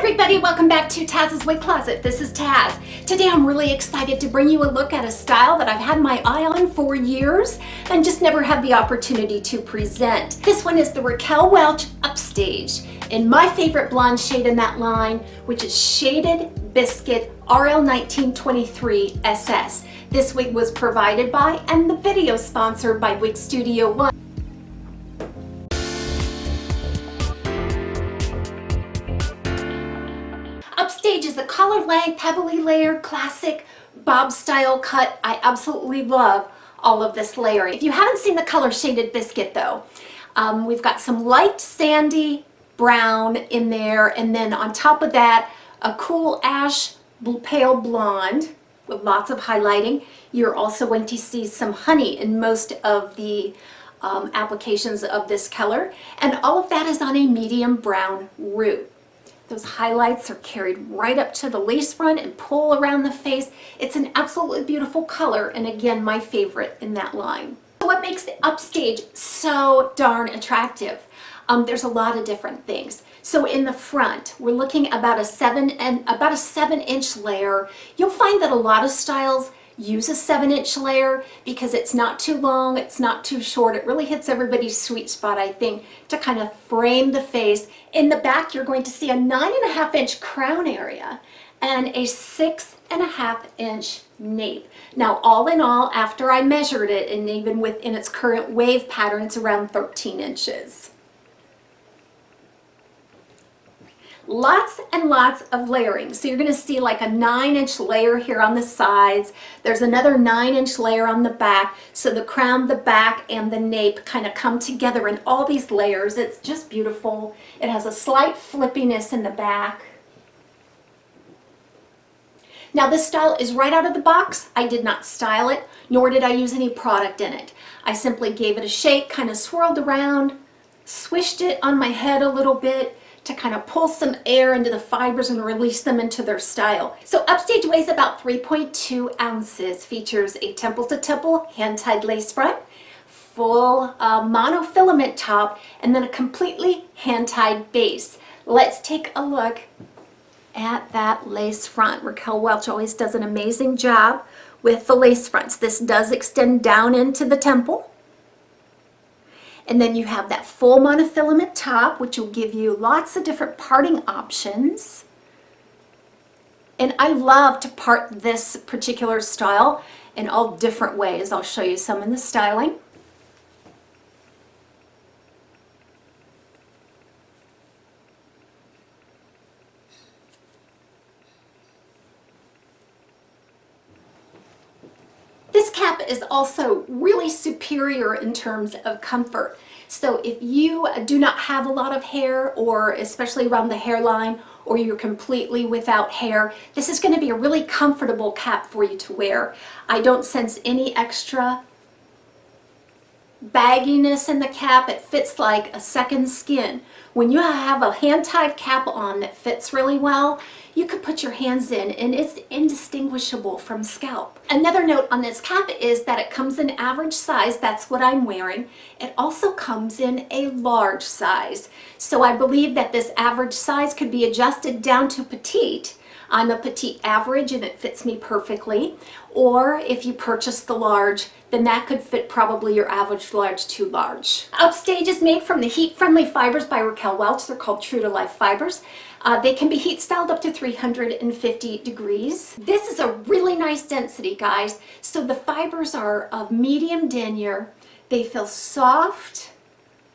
everybody, welcome back to Taz's Wig Closet. This is Taz. Today I'm really excited to bring you a look at a style that I've had my eye on for years and just never had the opportunity to present. This one is the Raquel Welch Upstage in my favorite blonde shade in that line, which is Shaded Biscuit RL19 SS. This wig was provided by and the video sponsored by Wig Studio One. Upstage is a collar length, heavily layered, classic bob style cut. I absolutely love all of this layering. If you haven't seen the color Shaded Biscuit though, we've got some light sandy brown in there, and then on top of that, a cool ash pale blonde with lots of highlighting. You're also going to see some honey in most of the applications of this color, and all of that is on a medium brown root. Those highlights are carried right up to the lace front and pull around the face. It's an absolutely beautiful color, and again, my favorite in that line. So what makes the Upstage so darn attractive? There's a lot of different things. So in the front, we're looking about a 7-inch layer. You'll find that a lot of styles use a 7-inch layer because it's not too long, it's not too short. It really hits everybody's sweet spot, I think, to kind of frame the face. In the back, you're going to see a 9.5-inch crown area and a 6.5-inch nape. Now, all in all, after I measured it, and even within its current wave pattern, it's around 13 inches. Lots and lots of layering. So you're going to see like a 9-inch layer here on the sides. There's another 9-inch layer on the back. So the crown, the back, and the nape kind of come together in all these layers. It's just beautiful. It has a slight flippiness in the back. Now this style is right out of the box. I did not style it, nor did I use any product in it. I simply gave it a shake, kind of swirled around, swished it on my head a little bit, to kind of pull some air into the fibers and release them into their style. So Upstage weighs about 3.2 ounces, features a temple-to-temple hand-tied lace front, full monofilament top, and then a completely hand-tied base. Let's take a look at that lace front. Raquel Welch always does an amazing job with the lace fronts. This does extend down into the temple. And then you have that full monofilament top, which will give you lots of different parting options. And I love to part this particular style in all different ways. I'll show you some in the styling. This cap is also really superior in terms of comfort. So if you do not have a lot of hair, or especially around the hairline, or you're completely without hair, this is going to be a really comfortable cap for you to wear. I don't sense any extra bagginess in the cap. It fits like a second skin. When you have a hand-tied cap on that fits really well, you could put your hands in and it's indistinguishable from scalp. Another note on this cap is that it comes in average size. That's what I'm wearing. It also comes in a large size. So I believe that this average size could be adjusted down to petite. I'm a petite average and it fits me perfectly. Or if you purchase the large, then that could fit probably your average large to large. Upstage is made from the heat-friendly fibers by Raquel Welch. They're called True to Life fibers. They can be heat styled up to 350 degrees. This is a really nice density, guys. So the fibers are of medium denier. They feel soft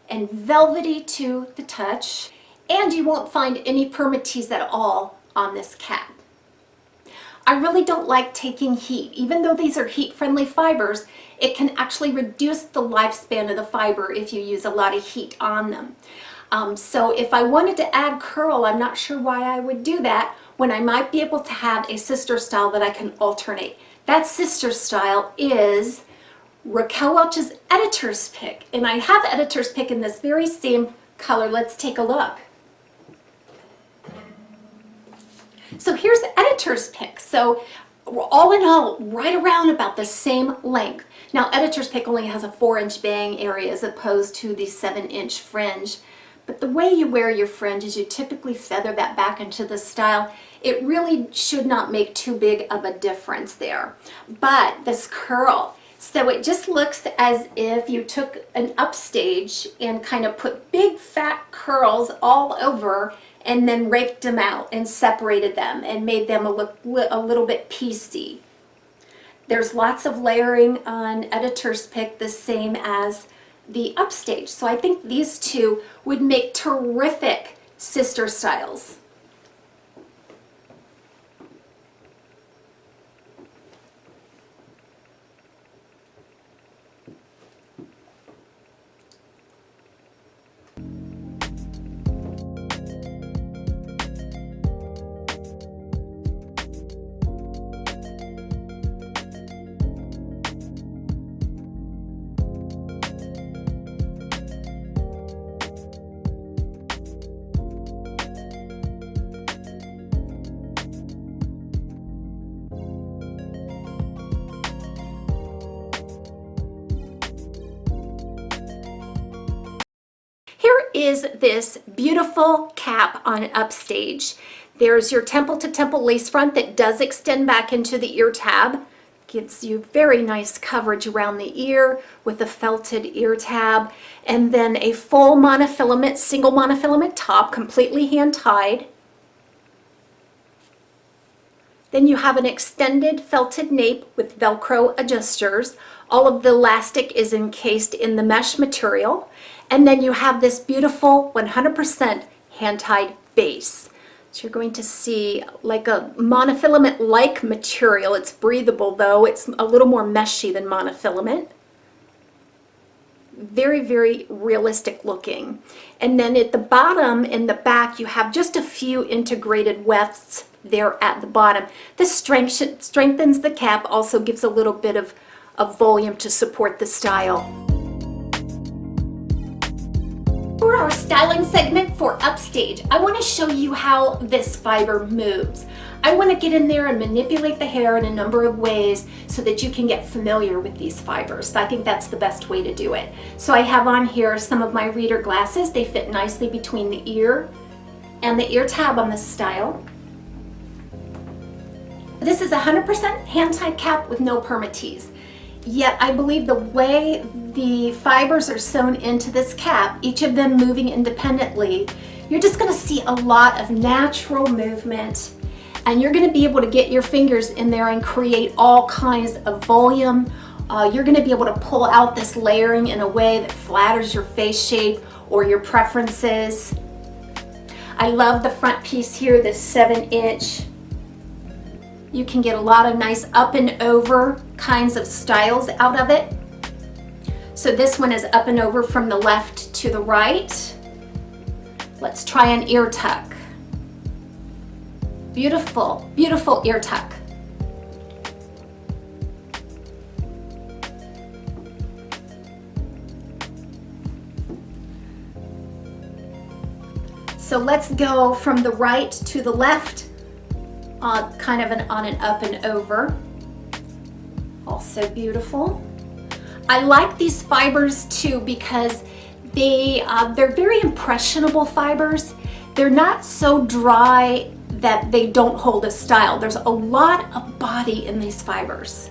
and velvety to the touch, and you won't find any permatease at all on this cap. I really don't like taking heat. Even though these are heat-friendly fibers, it can actually reduce the lifespan of the fiber if you use a lot of heat on them. So if I wanted to add curl, I'm not sure why I would do that when I might be able to have a sister style that I can alternate. That sister style is Raquel Welch's Editor's Pick, and I have Editor's Pick in this very same color. Let's take a look. So here's the Editor's Pick. So all in all, right around about the same length. Now, Editor's Pick only has a 4-inch bang area as opposed to the 7-inch fringe. But the way you wear your fringe is you typically feather that back into the style. It really should not make too big of a difference there. But this curl, so it just looks as if you took an upstage and kind of put big fat curls all over and then raked them out and separated them and made them look a little bit piecey. There's lots of layering on Editor's Pick, the same as the upstage. So I think these two would make terrific sister styles. Here is this beautiful cap on Upstage. There's your temple to temple lace front that does extend back into the ear tab. Gives you very nice coverage around the ear with a felted ear tab. And then a full monofilament, single monofilament top, completely hand tied. Then you have an extended felted nape with Velcro adjusters. All of the elastic is encased in the mesh material. And then you have this beautiful 100% hand-tied base. So you're going to see like a monofilament-like material. It's breathable though. It's a little more meshy than monofilament. Very, very realistic looking. And then at the bottom in the back, you have just a few integrated wefts there at the bottom. This strengthens the cap, also gives a little bit of volume to support the style. For our styling segment for Upstage, I want to show you how this fiber moves. I want to get in there and manipulate the hair in a number of ways so that you can get familiar with these fibers. I think that's the best way to do it. So I have on here some of my reader glasses. They fit nicely between the ear and the ear tab on this style. This is a 100% hand-tied cap with no permatease. Yet I believe the way the fibers are sewn into this cap, each of them moving independently, you're just going to see a lot of natural movement, and you're going to be able to get your fingers in there and create all kinds of volume. You're going to be able to pull out this layering in a way that flatters your face shape or your preferences. I love the front piece here, this 7-inch. You can get a lot of nice up and over kinds of styles out of it. So this one is up and over from the left to the right. Let's try an ear tuck. Beautiful, beautiful ear tuck. So let's go from the right to the left. Kind of on an up and over. Also beautiful. I like these fibers too because they're very impressionable fibers. They're not so dry that they don't hold a style. There's a lot of body in these fibers.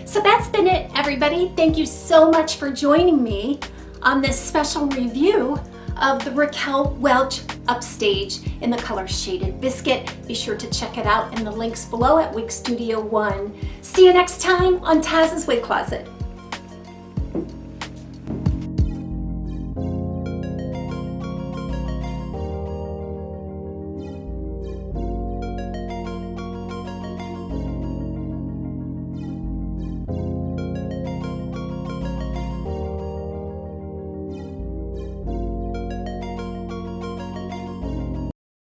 So that's been it, everybody. Thank you so much for joining me on this special review of the Raquel Welch Upstage in the color Shaded Biscuit. Be sure to check it out in the links below at Wig Studio 1. See you next time on TAZSWIG Closet.